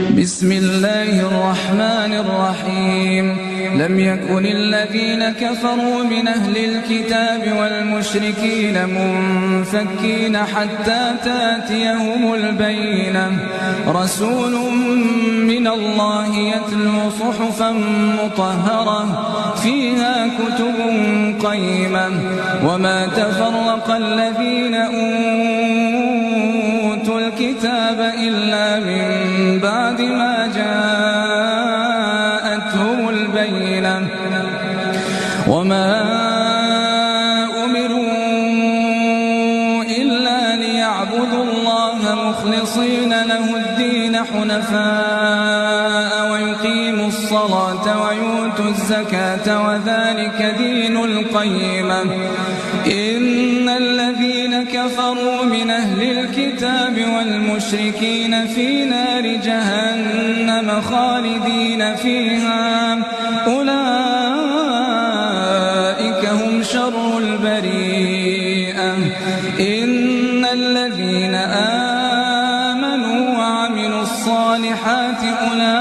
بسم الله الرحمن الرحيم لم يكن الذين كفروا من أهل الكتاب والمشركين منفكين حتى تأتيهم البينة رسول من الله يتلو صحفا مطهرة فيها كتب قيمة وما تفرق الذين أوتوا الكتاب إلا من بعد ما جاءتهم البينة وما أمروا إلا ليعبدوا الله مخلصين له الدين حنفاء ويقيموا الصلاة ويؤتوا الزكاة وذلك دين القيمة إن الذين كفروا من أهل الكتاب والمشركين في نار جهنم خالدين فيها أولئك هم شر البريئة إن الذين آمنوا وعملوا الصالحات أولئك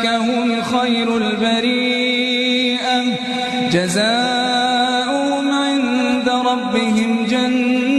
هم خير البريئة جزاؤهم عند ربهم جنات